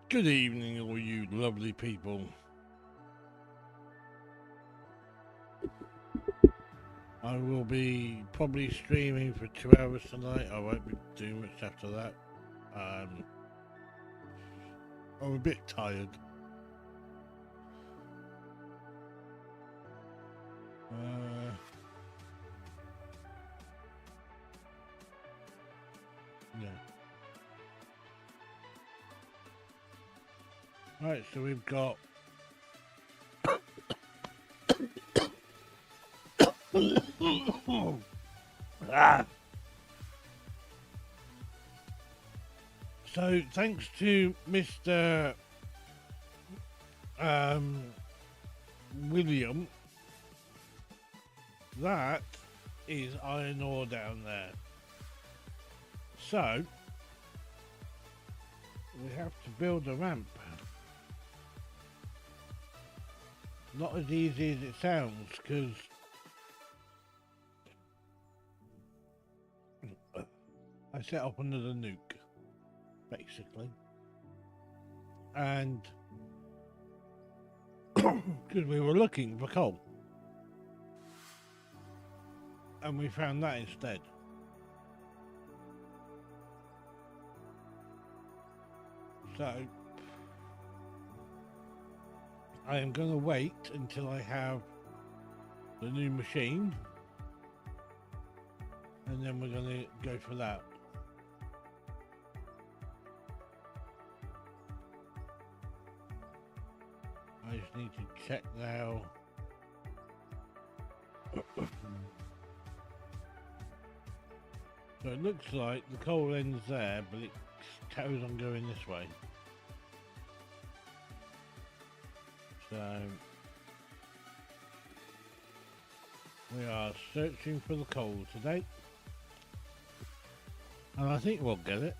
Good evening, all you lovely people. I will be probably streaming for 2 hours tonight. I won't be doing much after that. I'm a bit tired. Yeah. Right, so we've got So thanks to Mr. William, that is iron ore down there. So we have to build a ramp. Not as easy as it sounds, because I set up another nuke, basically, and because we were looking for coal, and we found that instead. So I am going to wait until I have the new machine, and then we're going to go for that. I just need to check now. So it looks like the coal ends there, but it carries on going this way. So we are searching for the coal today, and I think we'll get it.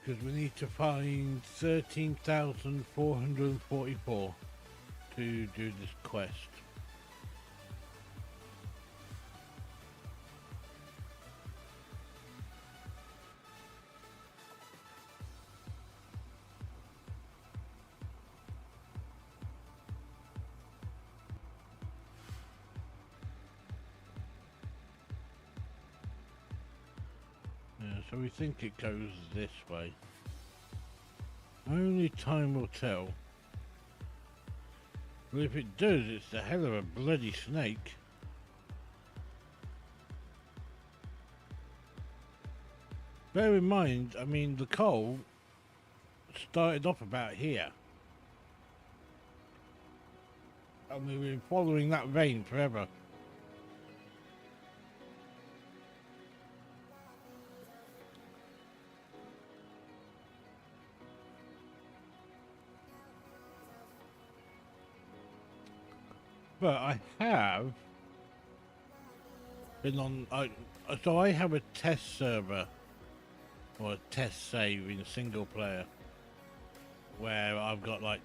Because we need to find 13,444 to do this quest. So we think it goes this way. Only time will tell. But if it does, it's a hell of a bloody snake. Bear in mind, I mean, the coal started off about here. And we've been following that vein forever. But I have been on. So I have a test server or a test save in single player where I've got like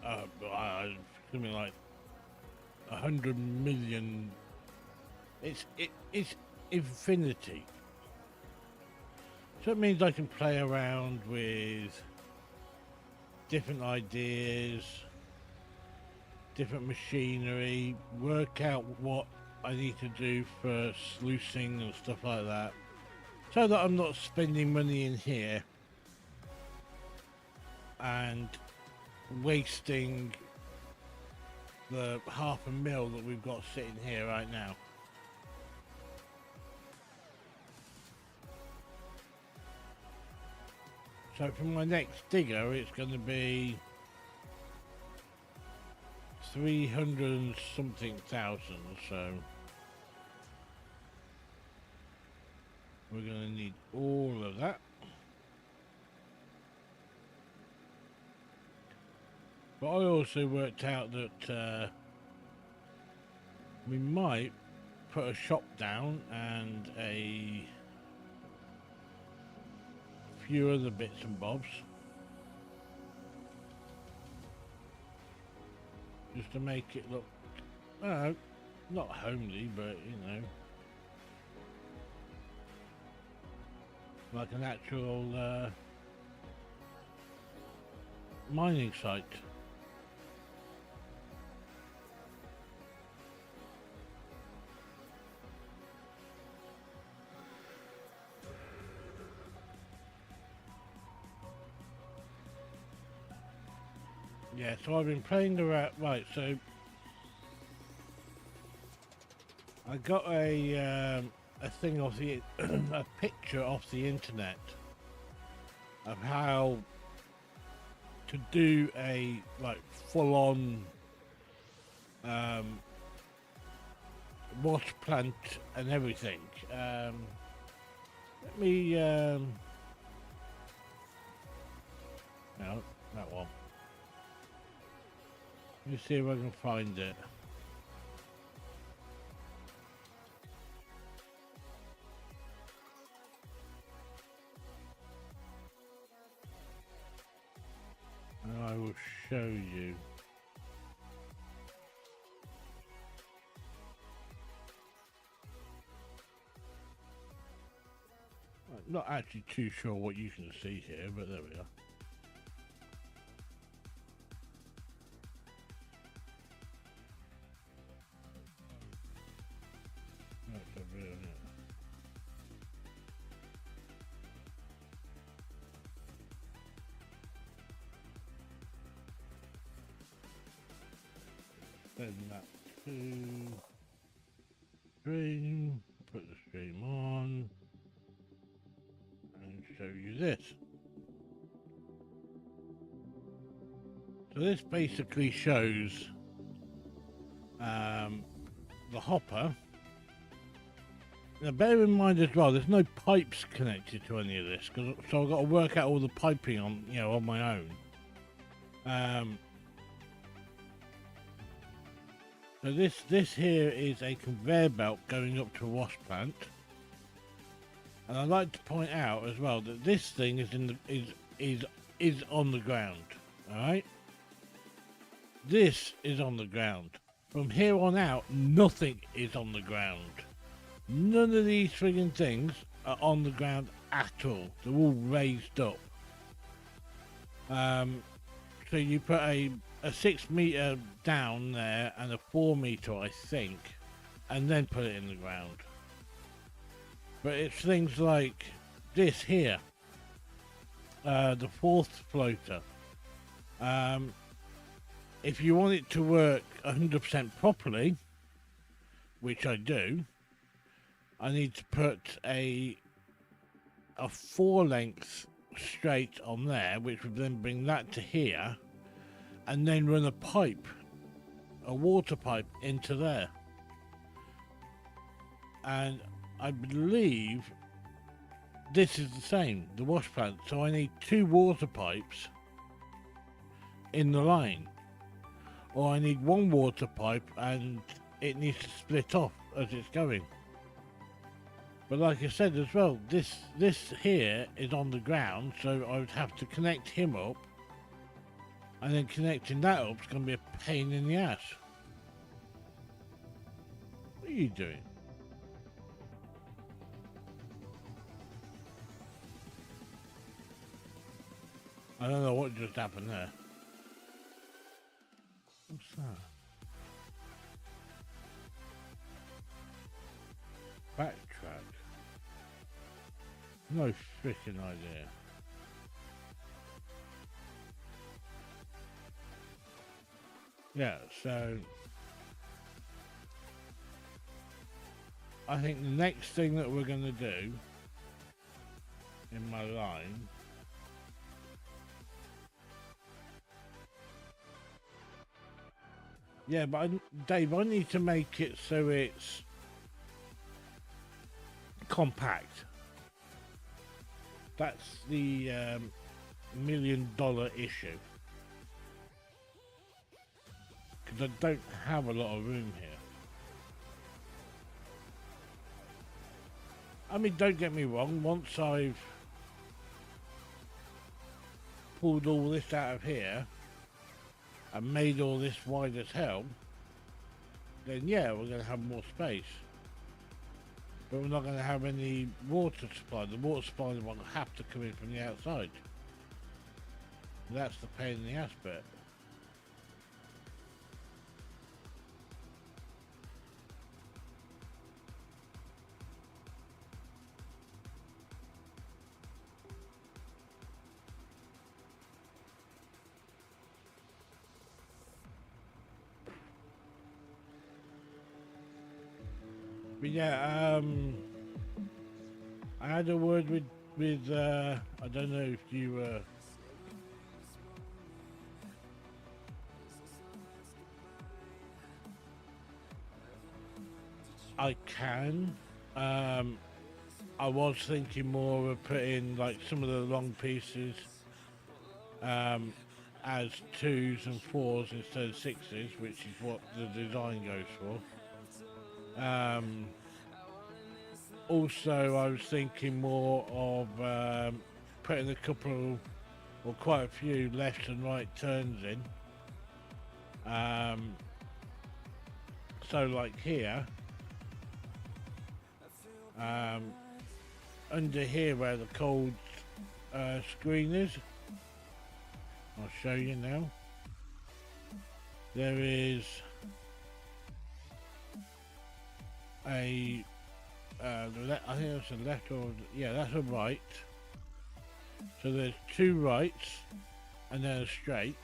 something like 100 million. It's infinity. So it means I can play around with different ideas, different machinery, work out what I need to do for sluicing and stuff like that, so that I'm not spending money in here and wasting the $500,000 that we've got sitting here right now. So for my next digger, it's going to be 300 and something thousand, so we're going to need all of that. But I also worked out that we might put a shop down and a few other bits and bobs, just to make it look, I don't know, Not homely, but you know, like an actual mining site. Yeah, so I've been playing around. Right, so I got a thing off the a picture off the internet of how to do a like full-on wash plant and everything. Let me no, that one. Let me see if I can find it. And I will show you. I'm not actually too sure what you can see here, but there we are. That's a bit of it. Send that to stream, put the stream on, and show you this. So this basically shows the hopper. Now bear in mind as well, there's no pipes connected to any of this, so I've got to work out all the piping on, you know, on my own. So this here is a conveyor belt going up to a wash plant, and I'd like to point out as well that this thing is on the ground. All right, this is on the ground. From here on out, nothing is on the ground. None of these friggin' things are on the ground at all. They're all raised up. So you put a 6 meter down there and a 4 meter, I think, and then put it in the ground. But it's things like this here, the fourth floater. If you want it to work 100% properly, which I do, I need to put a 4-length straight on there, which would then bring that to here, and then run a pipe, a water pipe, into there. And I believe this is the same, the wash plant. So I need 2 water pipes in the line, or I need 1 water pipe and it needs to split off as it's going. But like I said as well, this here is on the ground, so I would have to connect him up, and then connecting that up is going to be a pain in the ass. What are you doing? I don't know what just happened there. What's that? Backtrack. No freaking idea. Yeah, so I think the next thing that we're going to do in my line but Dave, I need to make it so it's compact. That's the $1 million issue, because I don't have a lot of room here. I mean, don't get me wrong, once I've pulled all this out of here and made all this wide as hell, then yeah, we're going to have more space. But we're not going to have any water supply. The water supply will have to come in from the outside. That's the pain in the ass bit. But yeah, I had a word with I don't know if you I can. I was thinking more of putting like some of the long pieces as 2s and 4s instead of 6s, which is what the design goes for. Also, I was thinking more of putting a couple or quite a few left and right turns in. So like here, under here where the cold screen is, I'll show you now. There is a I think that's a left or yeah, that's a right. So there's 2 rights and then a straight.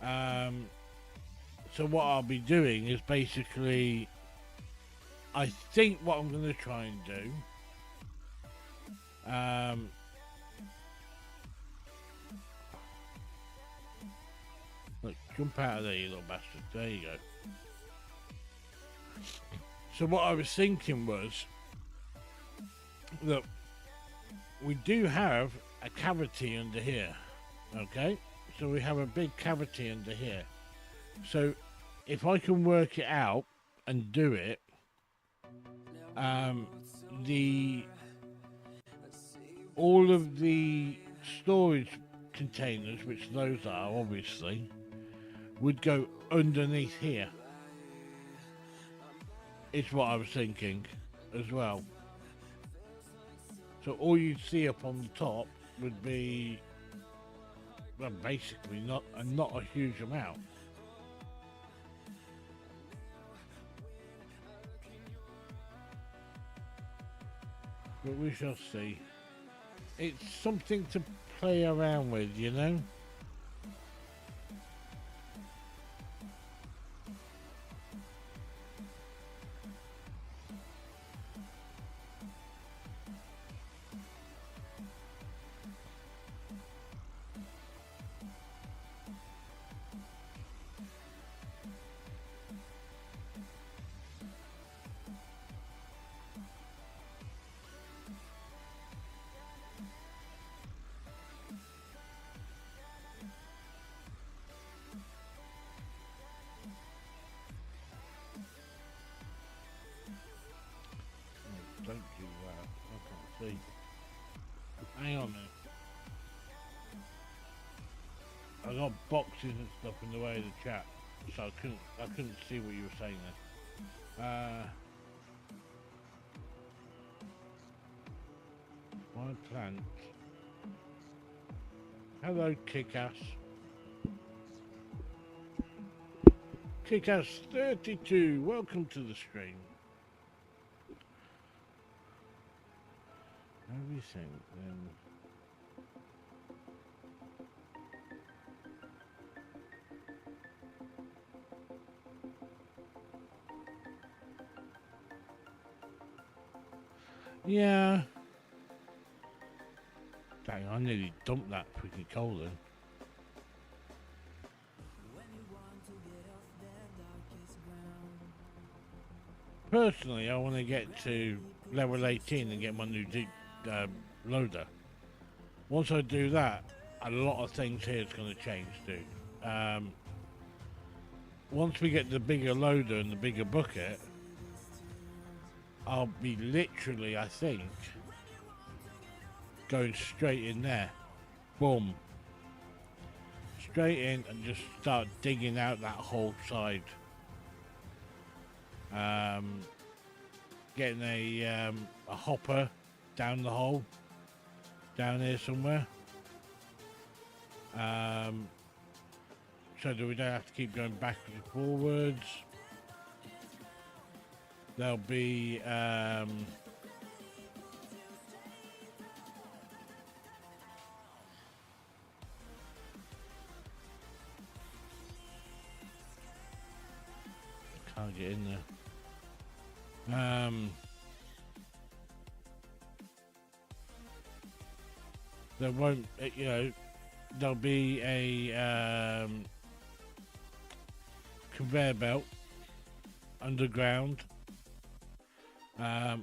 So what I'll be doing is basically, I think what I'm going to try and do, look, jump out of there, you little bastard. There you go. So what I was thinking was that we do have a cavity under here, okay? So we have a big cavity under here. So if I can work it out and do it, all of the storage containers, which those are obviously, would go underneath here. It's what I was thinking as well. So all you'd see up on the top would be, well, basically not a huge amount. But we shall see. It's something to play around with, you know? Don't do that. I can't see. Hang on there. I got boxes and stuff in the way of the chat, so I couldn't see what you were saying there. My plant. Hello, Kick-Ass. Kick-Ass 32, welcome to the stream. Everything then. Yeah. Dang, I nearly dumped that freaking coal then. Personally, I want to get to level 18 and get my new deep loader. Once I do that, a lot of things here is going to change, dude. Once we get the bigger loader and the bigger bucket, I'll be literally, I think, going straight in there. Boom. Straight in and just start digging out that whole side. Getting a hopper down the hole, down here somewhere, so that we don't have to keep going backwards and forwards. There'll be can't get in there. There won't, you know, there'll be a conveyor belt underground.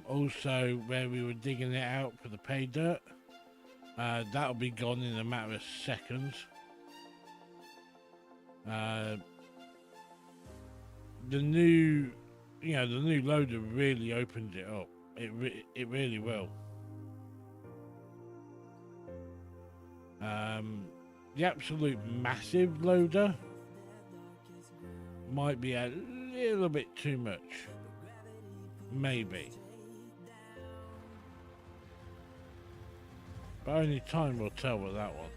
Also, where we were digging it out for the pay dirt, that'll be gone in a matter of seconds. The new loader really opens it up. It really will. The absolute massive loader might be a little bit too much, maybe, but only time will tell with that one.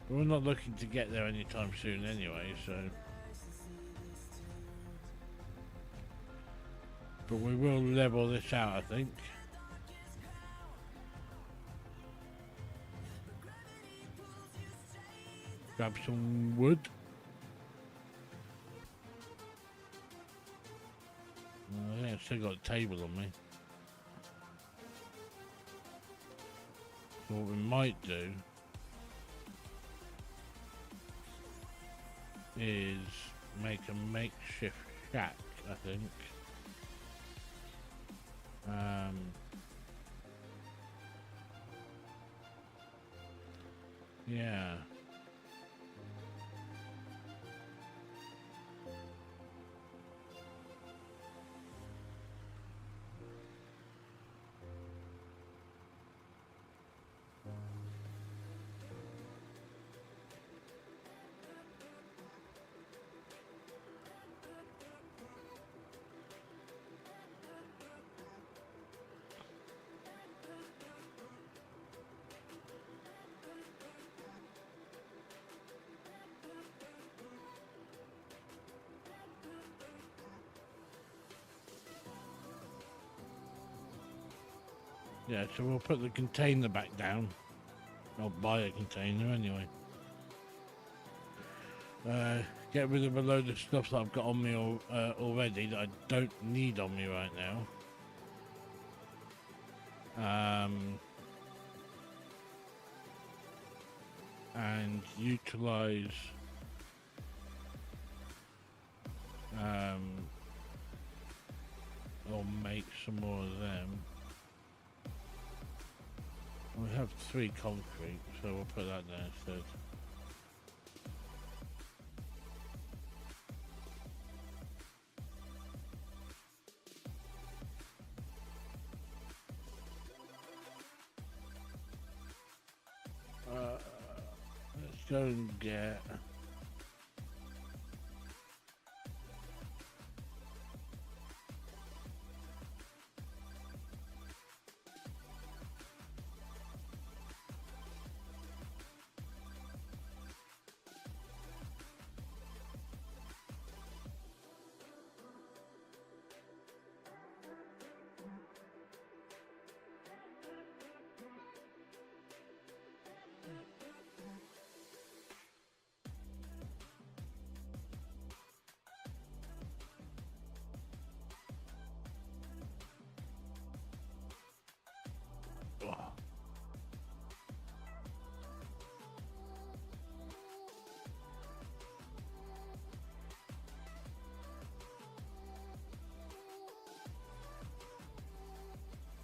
But we're not looking to get there anytime soon anyway, so. But we will level this out, I think. Grab some wood. I think I've still got a table on me. So what we might do is make a makeshift shack, I think. Yeah. Yeah, so we'll put the container back down. I'll buy a container anyway. Get rid of a load of stuff that I've got on me already that I don't need on me right now. And utilize or make some more of them. We have 3 concrete, so we'll put that there instead. Let's go and get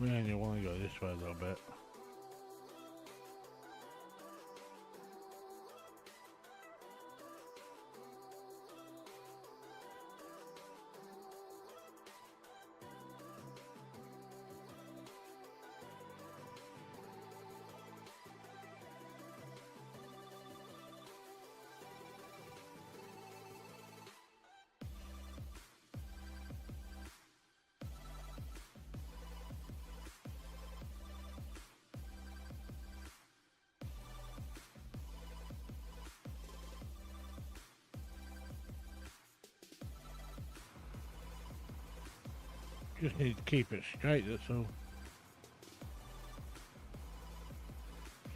we only want to go this way a little bit. Just need to keep it straight, that's all.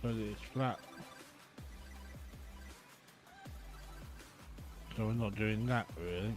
So that it's flat. So we're not doing that really.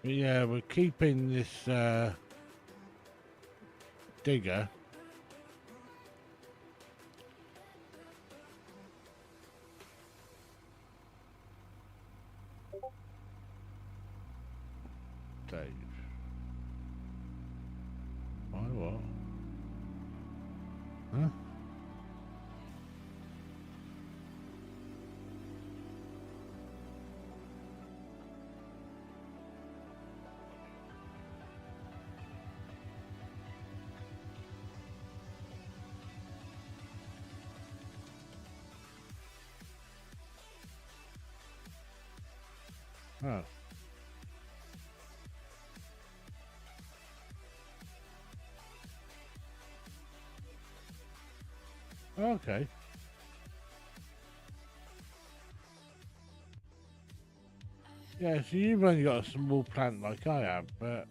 But yeah, we're keeping this digger. Dave. Why what? Huh? Oh. Okay. Yeah, so you've only got a small plant like I have, but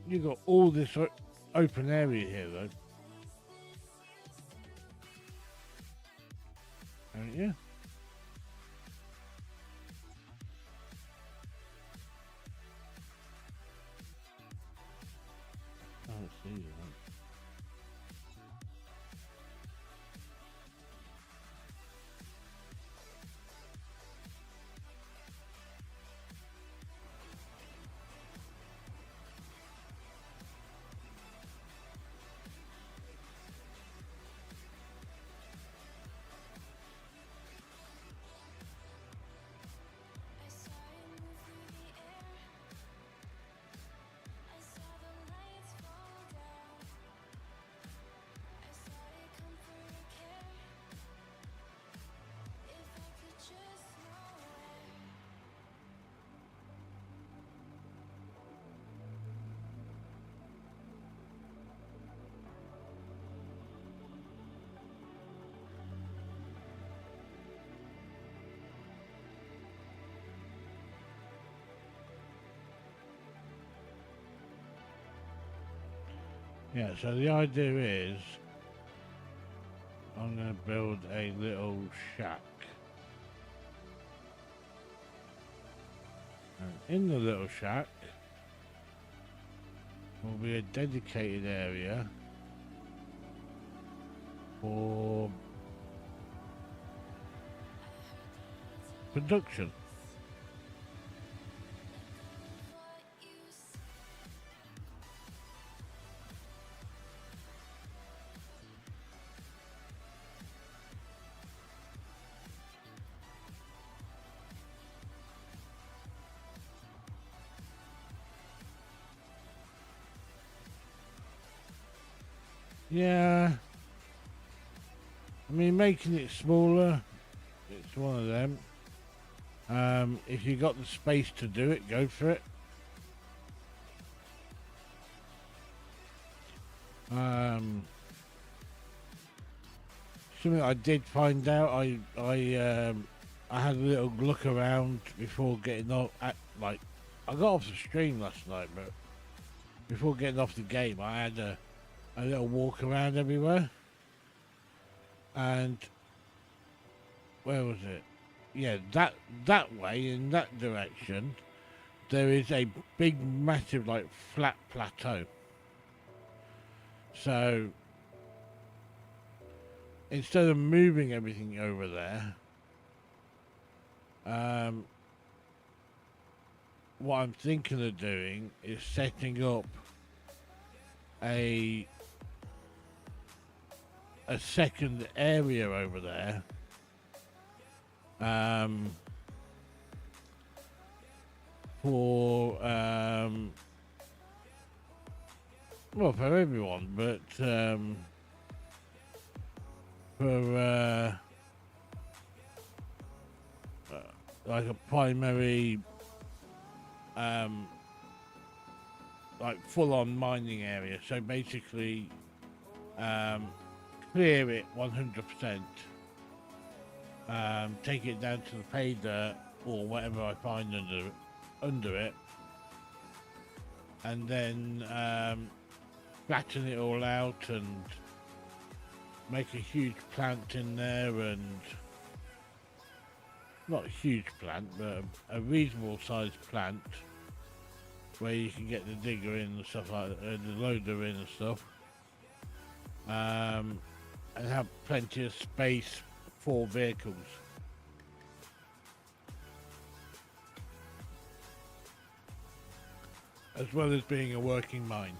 you got all this open area here though, haven't you? I don't see that. Yeah, so the idea is I'm going to build a little shack. And in the little shack will be a dedicated area for production. Yeah, I mean, making it smaller, it's one of them. If you got the space to do it, go for it. Something I did find out, I had a little look around before getting off. I got off the stream last night, but before getting off the game, I had a little walk around everywhere. And where was it? Yeah, that way in that direction, there is a big, massive, like flat plateau. So instead of moving everything over there, what I'm thinking of doing is setting up a second area over there, for well, for everyone, but for like a primary like full-on mining area. So basically clear it 100%, take it down to the pay dirt or whatever I find under it, and then flatten it all out and make a huge plant in there, and not a huge plant, but a reasonable sized plant where you can get the digger in and stuff like that, the loader in and stuff, and have plenty of space for vehicles. As well as being a working mine.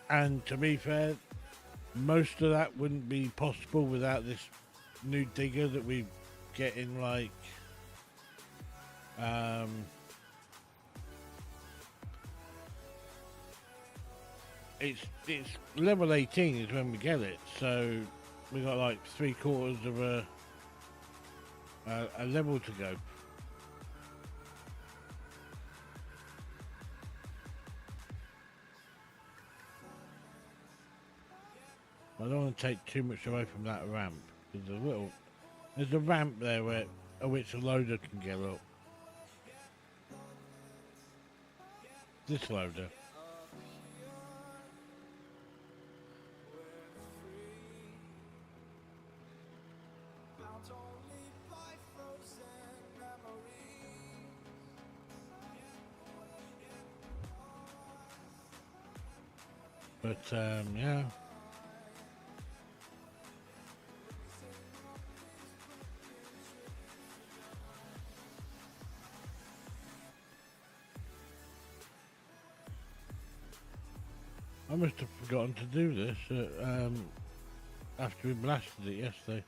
And to be fair, most of that wouldn't be possible without this new digger that we get in, like it's level 18 is when we get it, so we got like 3/4 of a level to go. I don't want to take too much away from that ramp. There's a ramp there where which a loader can get up. This loader. But yeah. I must have forgotten to do this after we blasted it yesterday.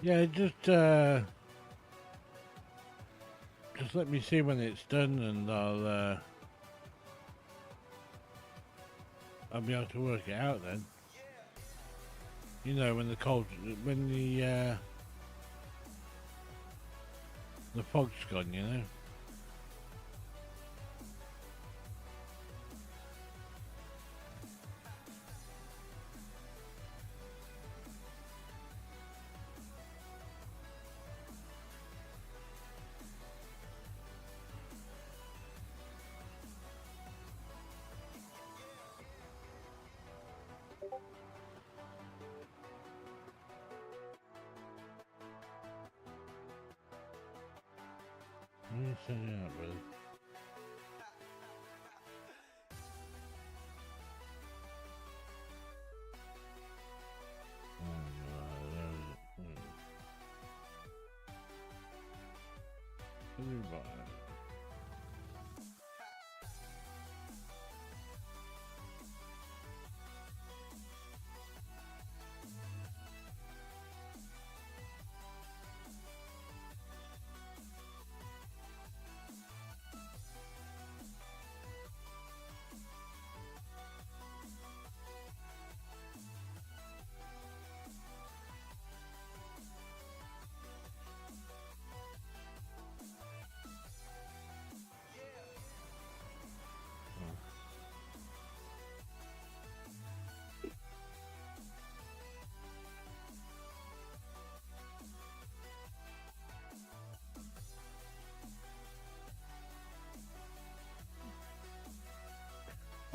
Yeah, just let me see when it's done, and I'll be able to work it out then. You know, when the fog's gone, you know. Let me send it out, brother.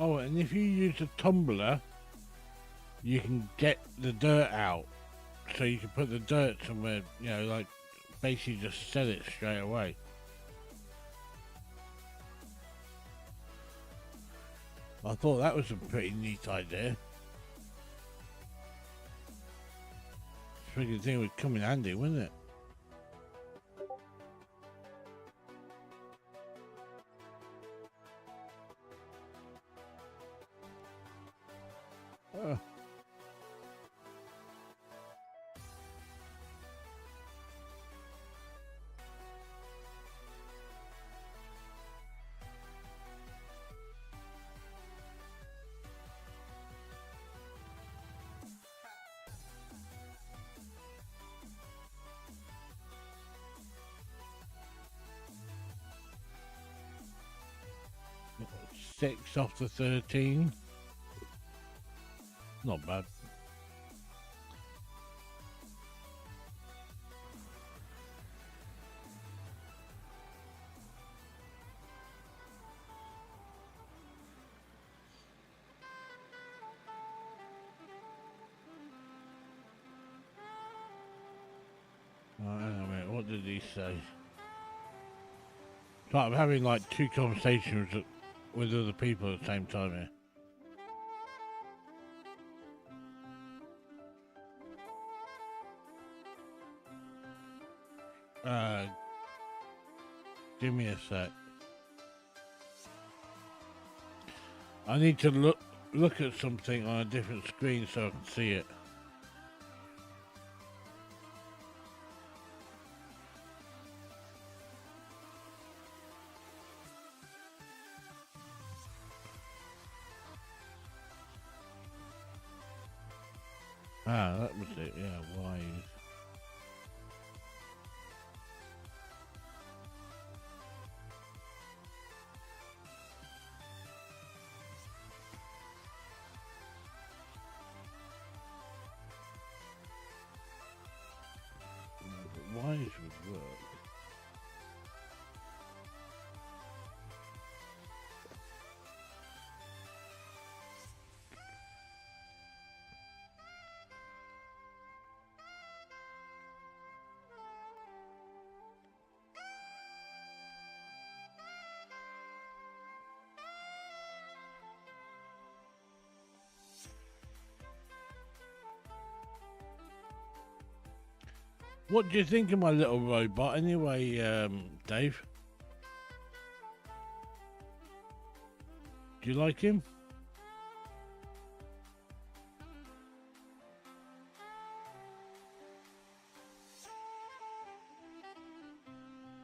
Oh, and if you use a tumbler, you can get the dirt out. So you can put the dirt somewhere, you know, like basically just sell it straight away. I thought that was a pretty neat idea. Freaking thing would come in handy, wouldn't it? Oh. Six off the 13. Not bad. Oh, hang on a minute, what did he say? So I'm having like two conversations with other people at the same time here. Give me a sec. I need to look at something on a different screen so I can see it. Ah, that was it, yeah, wise. Wise would work. What do you think of my little robot anyway, Dave? Do you like him?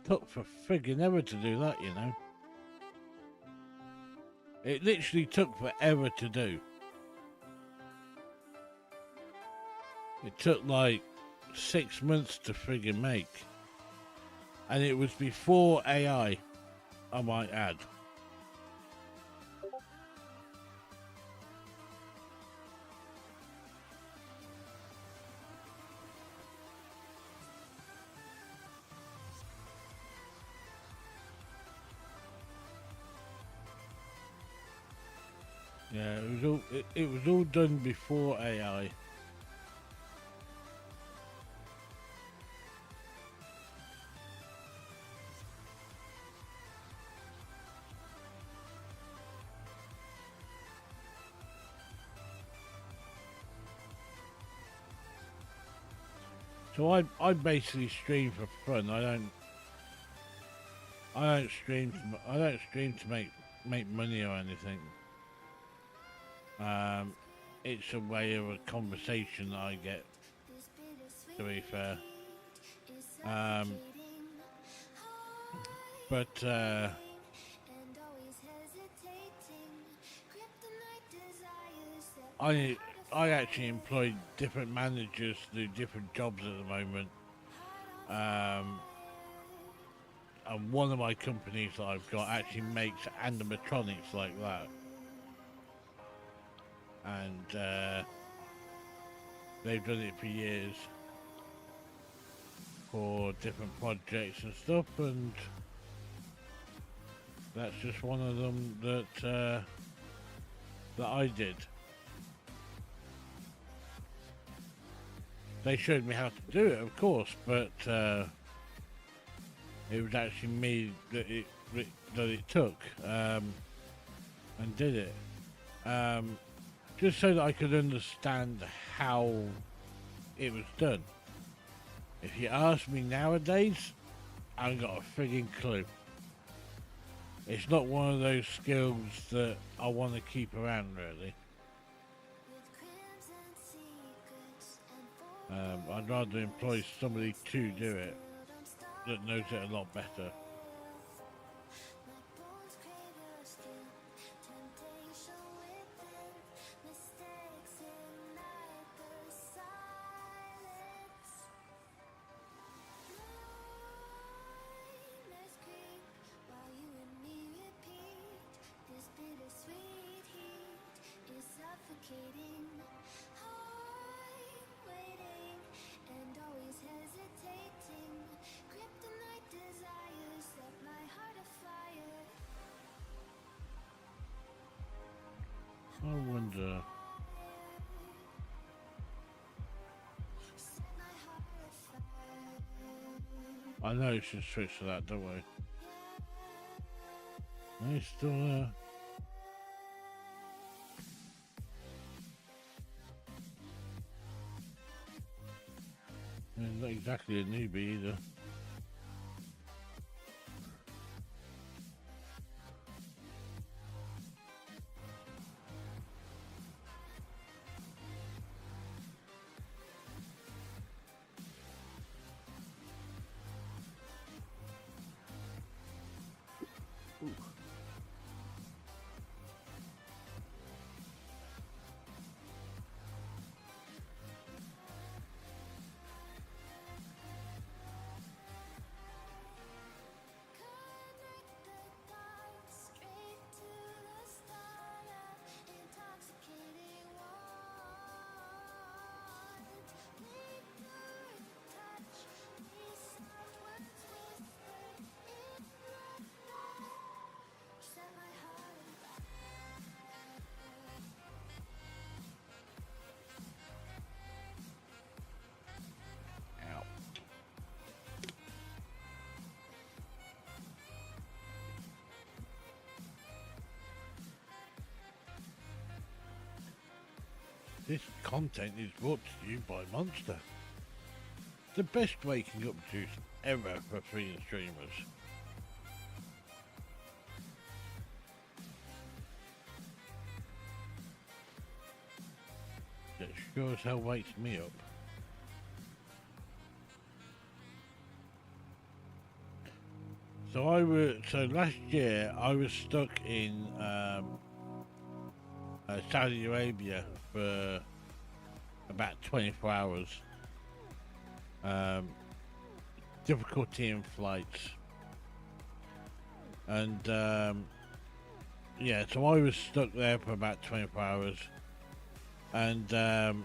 Took for friggin' ever to do that, you know. It literally took forever to do. It took like 6 months to friggin' make. And it was before AI, I might add. Yeah, it was all done before AI. So I basically stream for fun. I don't stream to make money or anything. It's a way of a conversation that I get, to be fair. But I actually employ different managers to do different jobs at the moment. And one of my companies that I've got actually makes animatronics like that. And they've done it for years for different projects and stuff, and that's just one of them that that I did. They showed me how to do it, of course, but it was actually me that it took and did it, just so that I could understand how it was done. If you ask me nowadays, I haven't got a frigging clue. It's not one of those skills that I want to keep around, really. I'd rather employ somebody to do it that knows it a lot better. I wonder. I know you should switch to that, don't we? No, he's still there. He's not exactly a newbie either. This content is brought to you by Monster, the best waking up juice ever for free streamers. It sure as hell wakes me up. So last year I was stuck in Saudi Arabia for about 24 hours. Difficulty in flights, and yeah, so I was stuck there for about 24 hours, and I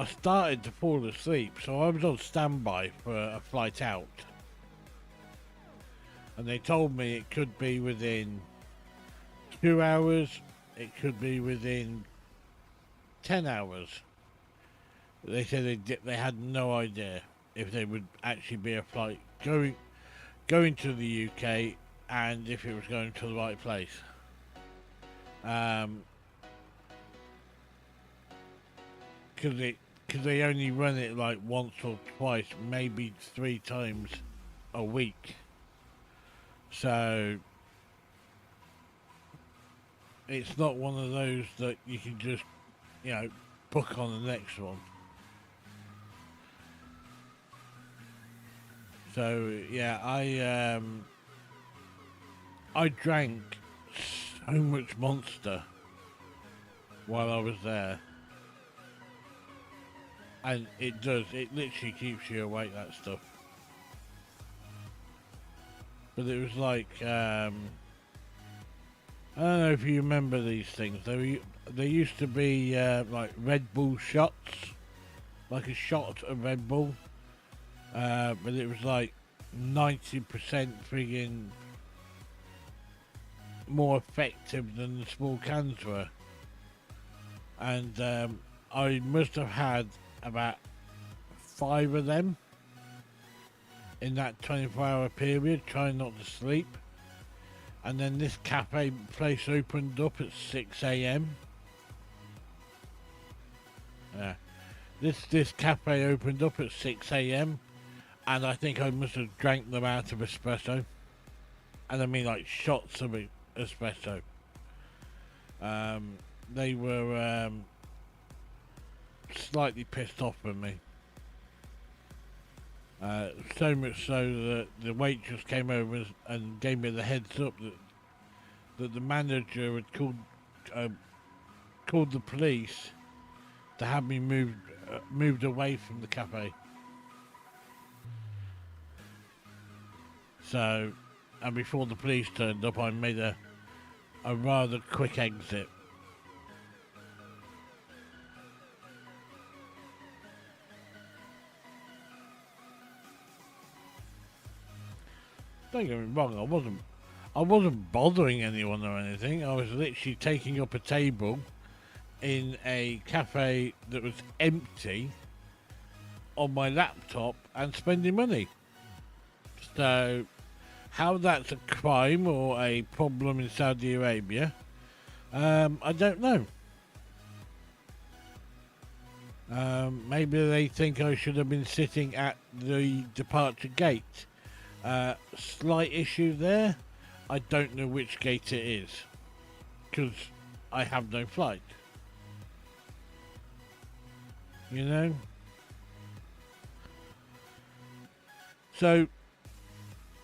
started to fall asleep, so I was on standby for a flight out, and they told me it could be within 2 hours, it could be within 10 hours. They said they had no idea if there would actually be a flight going to the UK and if it was going to the right place. Because they only run it like once or twice, maybe 3 times a week. So it's not one of those that you can just, book on the next one. So yeah, I drank so much Monster while I was there, and it literally keeps you awake, that stuff. But it was like, I don't know if you remember these things. There used to be like Red Bull shots, like a shot of Red Bull. But it was like 90% friggin' more effective than the small cans were. And I must have had about 5 of them in that 24-hour period, trying not to sleep. And then this cafe place opened up at 6 a.m. Yeah. This cafe opened up at 6 a.m. and I think I must have drank them out of espresso. And I mean like shots of espresso. They were slightly pissed off with me. So much so that the waitress came over and gave me the heads up that the manager had called the police to have me moved away from the cafe. So, and before the police turned up, I made a rather quick exit. Don't get me wrong, I wasn't bothering anyone or anything. I was literally taking up a table in a cafe that was empty on my laptop and spending money. So, how that's a crime or a problem in Saudi Arabia, I don't know. Maybe they think I should have been sitting at the departure gate. Slight issue there. I don't know which gate it is because I have no flight. You know? So,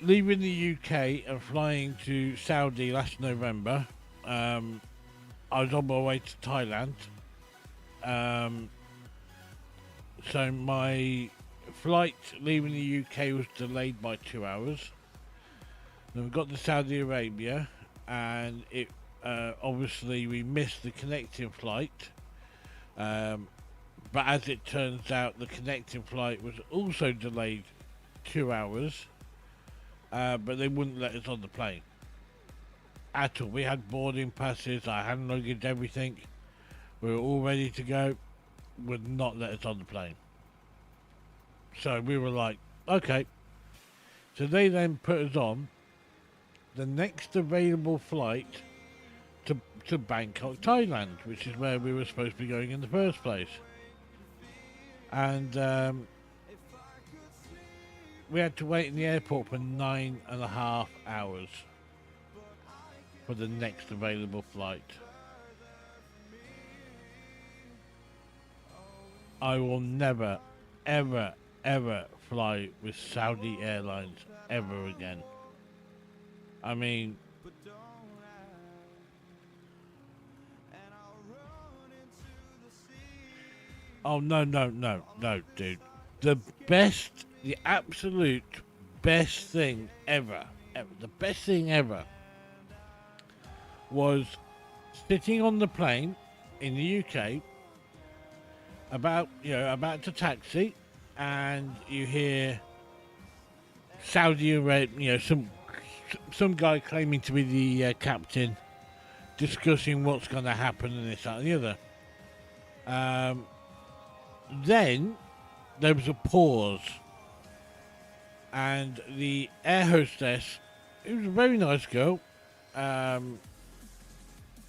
leaving the UK and flying to Saudi last November, I was on my way to Thailand. So my flight leaving the UK was delayed by 2 hours. Then we got to Saudi Arabia, and it obviously we missed the connecting flight. But as it turns out, the connecting flight was also delayed 2 hours. But they wouldn't let us on the plane at all. We had boarding passes, I had luggage, everything. We were all ready to go. Would not let us on the plane. So we were like, okay. So they then put us on the next available flight to Bangkok, Thailand, which is where we were supposed to be going in the first place. And we had to wait in the airport for 9.5 hours for the next available flight. I will never, ever, ever fly with Saudi Airlines ever again. I mean, oh no, dude. The absolute best thing ever, the best thing ever was sitting on the plane in the UK, about to taxi, and you hear Saudi Arabia, some guy claiming to be the captain, discussing what's going to happen and this, that, and the other. Then there was a pause, and the air hostess, who was a very nice girl,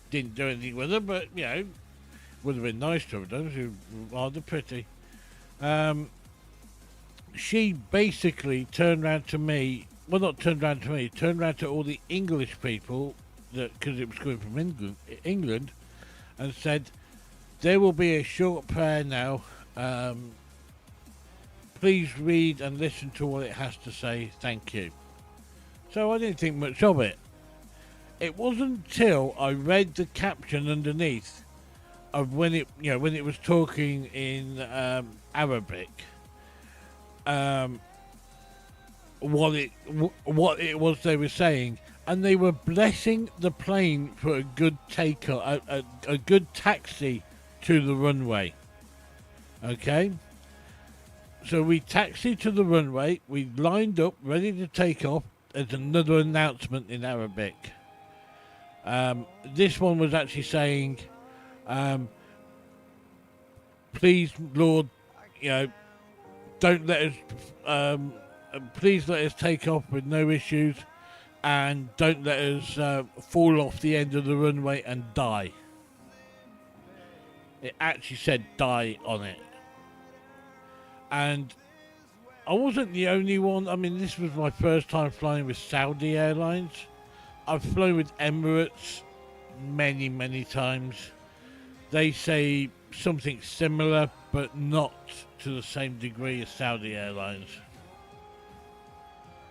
didn't do anything with her, but would have been nice to have done. She was rather pretty. She basically turned around to me. Well, not turned around to me. Turned around to all the English people, because it was coming from England, and said, "There will be a short prayer now. Please read and listen to what it has to say. Thank you." So I didn't think much of it. It wasn't until I read the caption underneath of when it was talking in Arabic, what it was they were saying, and they were blessing the plane for a good a good taxi to the runway. Okay, so we taxied to the runway. We lined up, ready to take off. There's another announcement in Arabic. This one was actually saying, please, Lord, you know, don't let us, please let us take off with no issues, and don't let us fall off the end of the runway and die. It actually said die on it. And I wasn't the only one. I mean, this was my first time flying with Saudi Airlines. I've flown with Emirates many, many times. They say something similar, but not to the same degree as Saudi Airlines.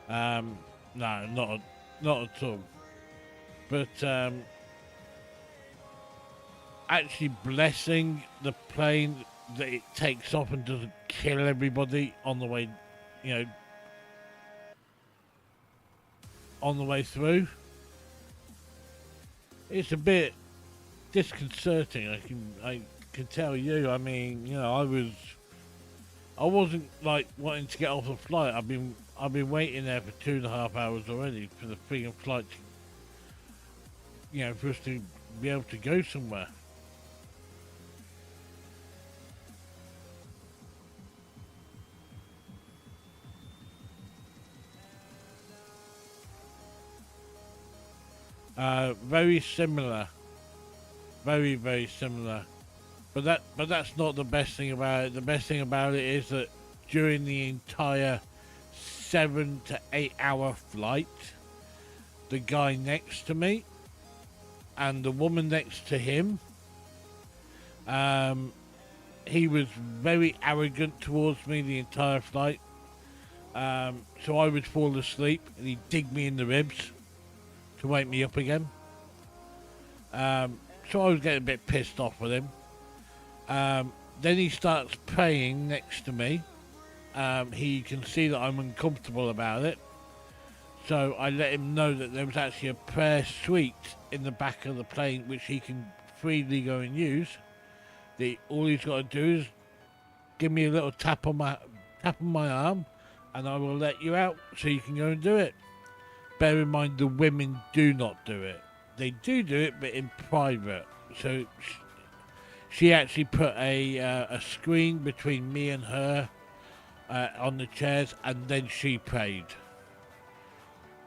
No, not at all. But actually blessing the plane that it takes off and doesn't kill everybody on the way, you know, on the way through. It's a bit disconcerting. I can tell you. I mean, you know, I wasn't like wanting to get off the flight. I've been waiting there for 2.5 hours already for the freaking flight to, you know, for us to be able to go somewhere. Very similar. Very, very similar. But that's not the best thing about it. The best thing about it is that during the entire 7 to 8 hour flight, the guy next to me and the woman next to him, he was very arrogant towards me the entire flight. So I would fall asleep and he'd dig me in the ribs to wake me up again. So I was getting a bit pissed off with him. Then he starts praying next to me. He can see that I'm uncomfortable about it. So I let him know that there was actually a prayer suite in the back of the plane which he can freely go and use. All he's got to do is give me a little tap on my arm, and I will let you out so you can go and do it. Bear in mind, the women do not do it. They do it, but in private. So she actually put a screen between me and her on the chairs, and then she prayed.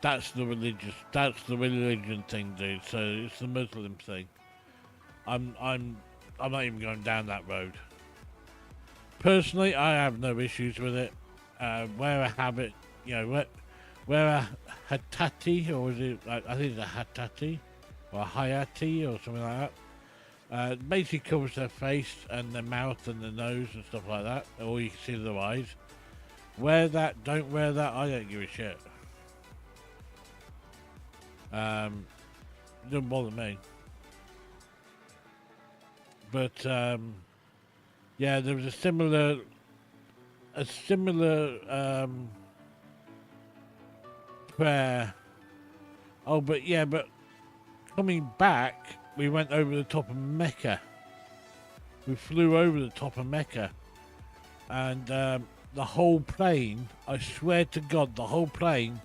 That's the religion thing, dude. So it's the Muslim thing. I'm not even going down that road. Personally, I have no issues with it. Where I have it, you know, where a hatati, or is it? I think it's a hatati or a hayati or something like that. Basically covers their face and their mouth and their nose and stuff like that. Or you can see their eyes. Wear that, don't wear that. I don't give a shit. It doesn't bother me. But yeah, there was a similar prayer. Oh, but coming back, we went over the top of Mecca. We flew over the top of Mecca, and the whole plane, I swear to God, the whole plane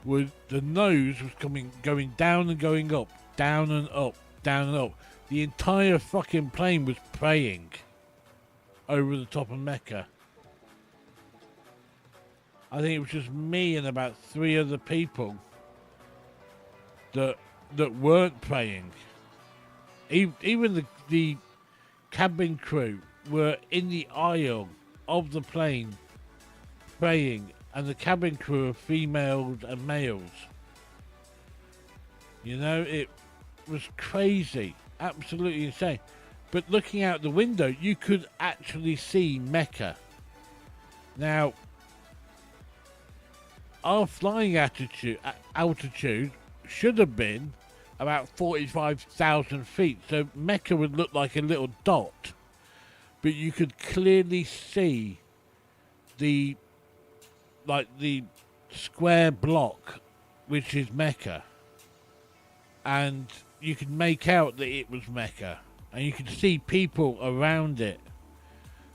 the nose was going down and going up, down and up, down and up. The entire fucking plane was praying over the top of Mecca. I think it was just me and about 3 other people that weren't praying. Even the cabin crew were in the aisle of the plane praying, and the cabin crew are females and males. You know, it was crazy, absolutely insane. But looking out the window, you could actually see Mecca. Now, our flying altitude should have been about 45,000 feet, so Mecca would look like a little dot, but you could clearly see the square block, which is Mecca, and you could make out that it was Mecca, and you could see people around it,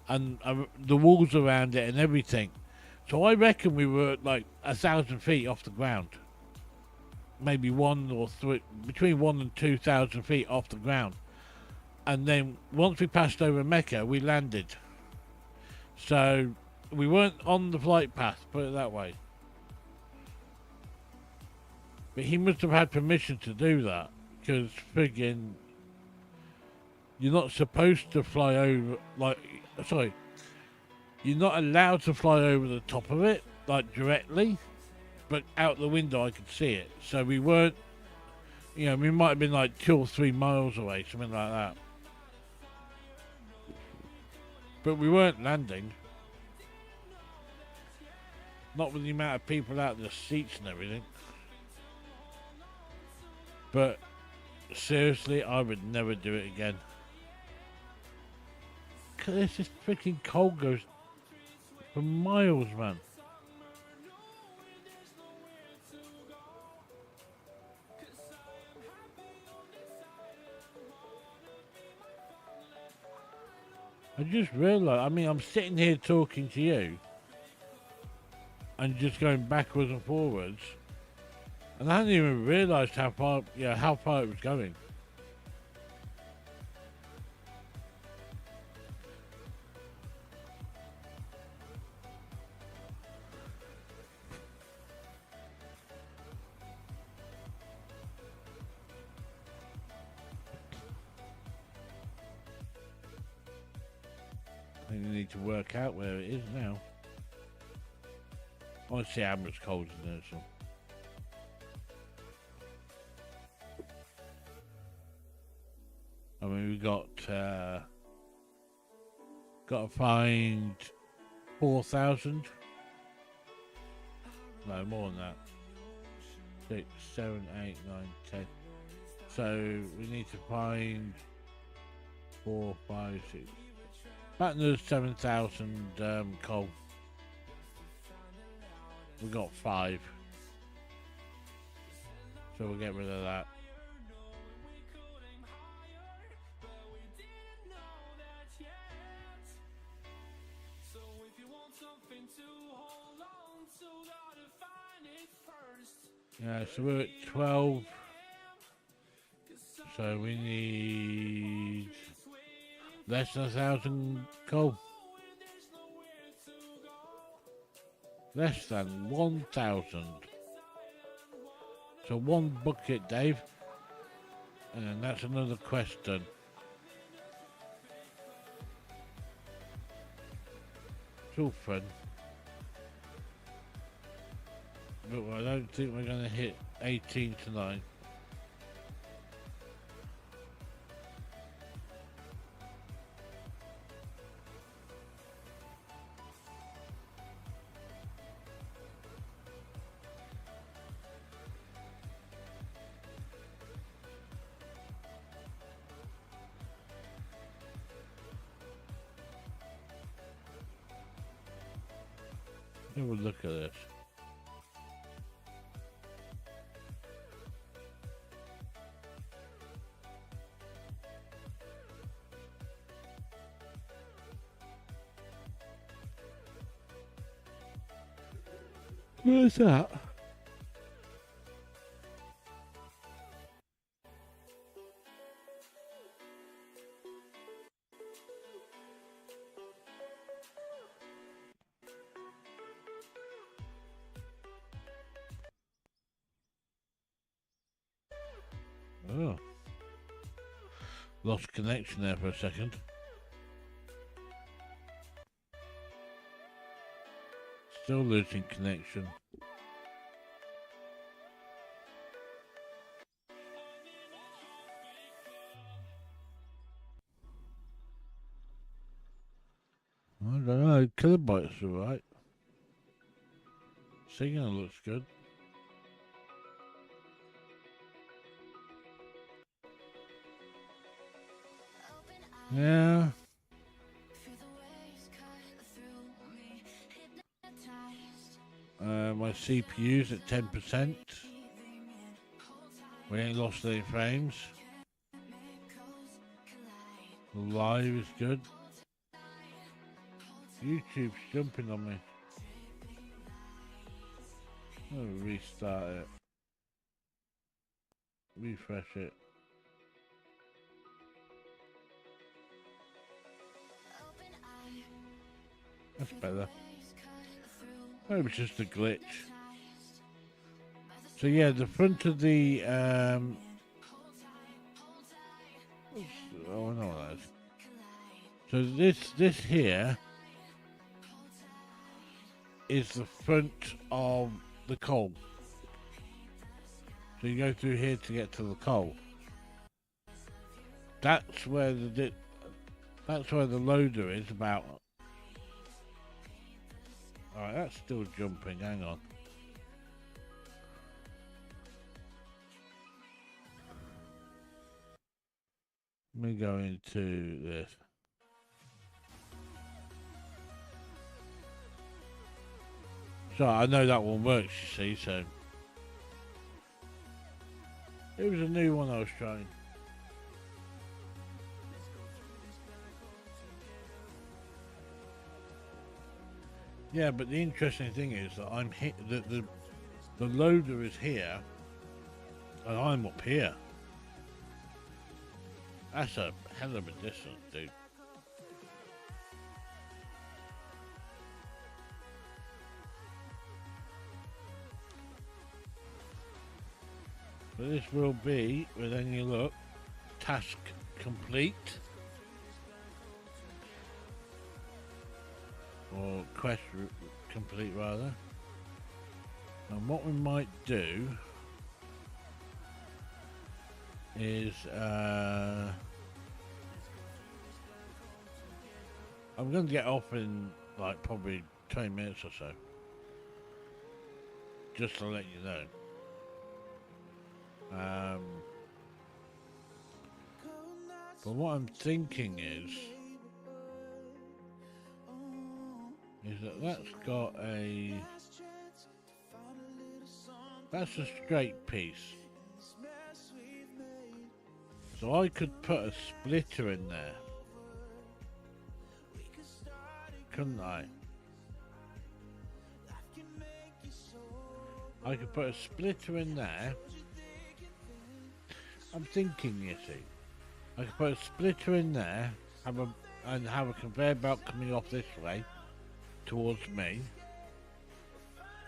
and the walls around it and everything. So I reckon we were like 1,000 feet off the ground. maybe 1 or 3, between 1 and 2,000 feet off the ground. And then once we passed over Mecca, we landed. So we weren't on the flight path, put it that way. But he must have had permission to do that, because friggin', you're not supposed to fly over, like, sorry, you're not allowed to fly over the top of it, like directly, but out the window I could see it. So we weren't, you know, we might have been like 2 or 3 miles away, something like that. But we weren't landing. Not with the amount of people out in the seats and everything. But seriously, I would never do it again. Cause this freaking cold goes for miles, man. I just realised, I mean, I'm sitting here talking to you and just going backwards and forwards, and I hadn't even realised how far it was going. I think I need to work out where it is now. I want to see how much cold is in there. So. I mean, we got to find 4,000. No, more than that. 6, 7, 8, 9, 10. So we need to find 4, 5, 6. About another 7,000 coal. We got 5. So we'll get rid of that. Yeah, so we're at 12. So we need less than 1,000 coal. Less than 1,000. So 1 bucket, Dave. And that's another question. It's all fun. But I don't think we're going to hit 18 tonight. Have a look at this. Where's that? Oh. Lost connection there for a second. Still losing connection. I don't know, kilobytes are right. Signal looks good. Yeah. My CPU's at 10%. We ain't lost any frames. Live is good. YouTube's jumping on me. I'll restart it. refresh it. That's better. Maybe it's just a glitch. So yeah, the front of the oh, I know what that is. So this here is the front of the coal. So you go through here to get to the coal. That's where the loader is about. Alright, that's still jumping, hang on. Let me go into this. So I know that one works, you see, so it was a new one I was trying. Yeah, but the interesting thing is that I'm hit. The loader is here, and I'm up here. That's a hell of a distance, dude. But this will be, with any luck, task complete. Or quest complete, rather. And what we might do is I'm going to get off in like probably 20 minutes or so, just to let you know. But what I'm thinking is that's got that's a straight piece, so I could put a splitter in there, couldn't I? I could put a splitter in there. I'm thinking, you see, I could put a splitter in there, have a conveyor belt coming off this way towards me,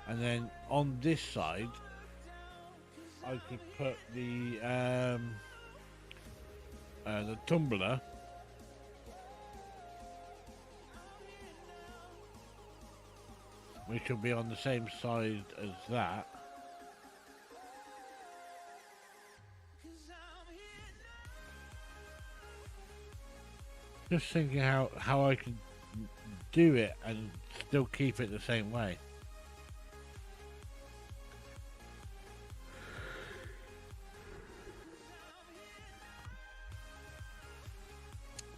and then on this side I could put the tumbler, which will be on the same side as that. Just thinking how I could do it and still keep it the same way.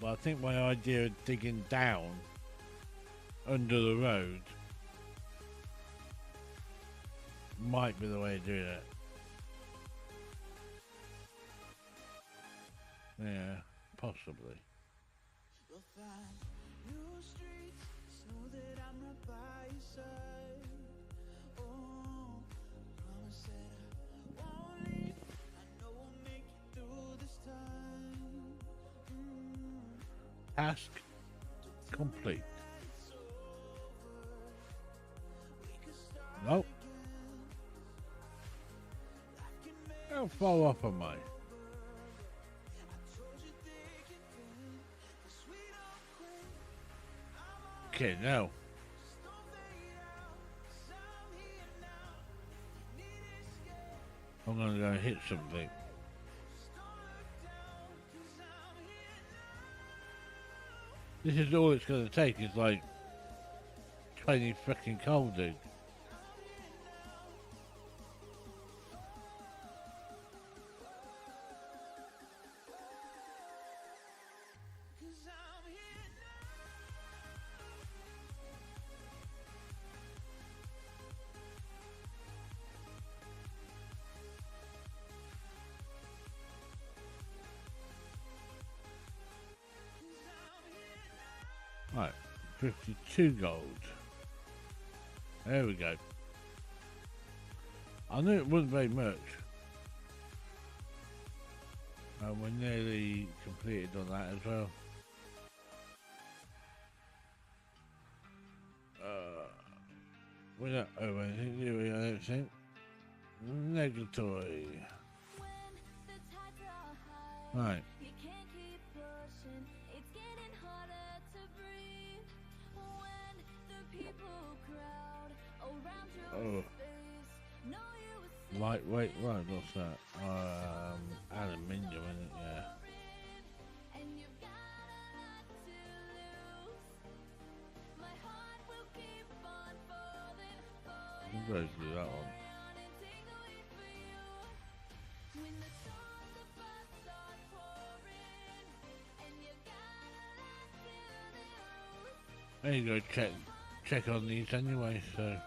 But I think my idea of digging down under the road might be the way to do that. Yeah, possibly. Task complete. Nope. I'll follow up on mine. Okay, now. I'm gonna go hit something. This is all it's gonna take, is like 20 freaking coal, dude. Right, 52 gold. There we go. I knew it wasn't very much. We're nearly completed on that as well. We don't owe anything, do we? I don't think. Negatory. Right. Oh. Lightweight, right, what's that? Aluminium, isn't it? Yeah. I'm going to do that one. There you go, check on these anyway, so.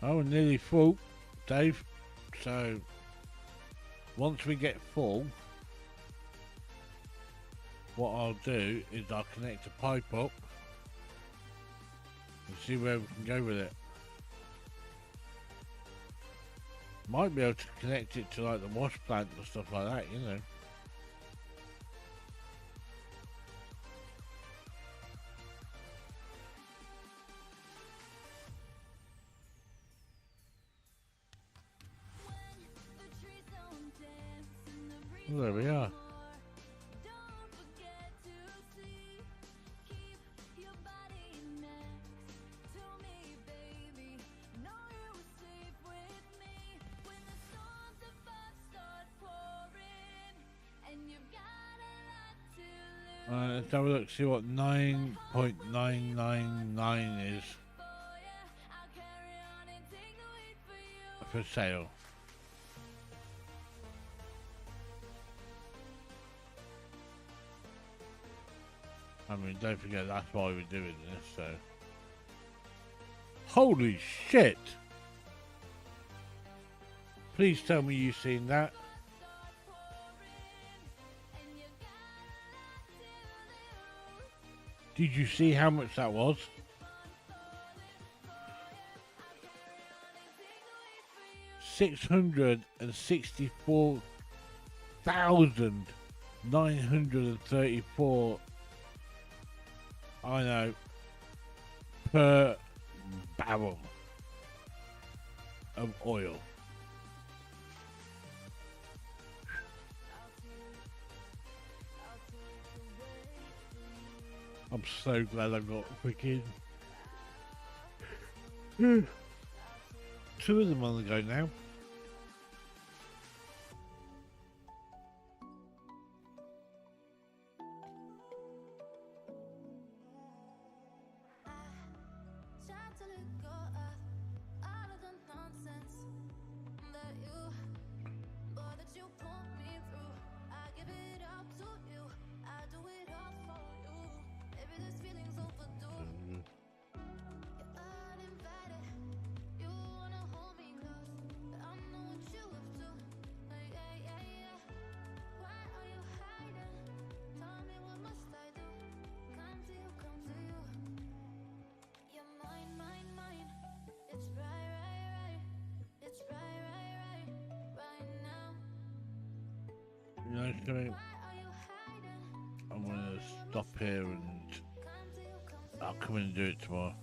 Oh, we're nearly full, Dave. So, once we get full, what I'll do is I'll connect a pipe up and see where we can go with it. Might be able to connect it to like the wash plant and stuff like that, you know. Well, there we are. Let's have a look, see what 9.999 is for sale. I mean, don't forget that's why we're doing this, so. Holy shit! Please tell me you've seen that. Did you see how much that was? $664,934. I know, per barrel of oil. I'm so glad I got freaking 2 of them on the go now. You know, I'm gonna stop here and I'll come in and do it tomorrow.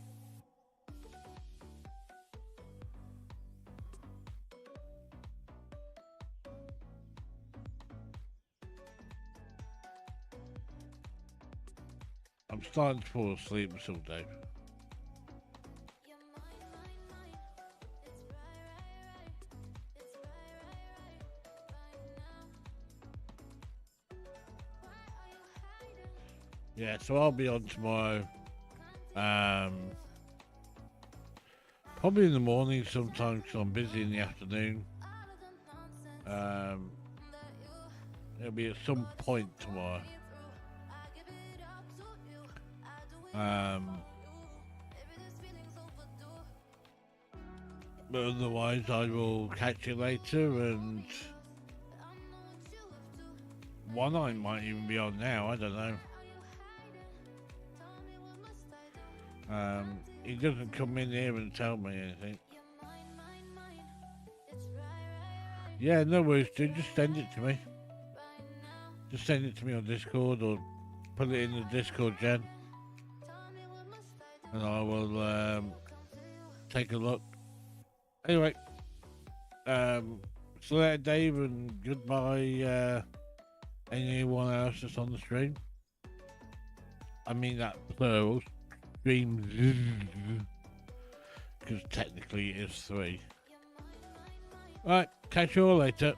I'm starting to fall asleep myself, Dave. Yeah, so I'll be on tomorrow. Probably in the morning sometimes, because I'm busy in the afternoon. It'll be at some point tomorrow. But otherwise I will catch you later, and one I might even be on now, I don't know. he doesn't come in here and tell me anything. Yeah, no worries, dude. Just send it to me. Just send it to me on Discord or put it in the Discord, Jen, and I will take a look. Anyway, so later, Dave, and goodbye, anyone else that's on the stream. I mean that plural, streams, because technically it is 3. Right, catch you all later.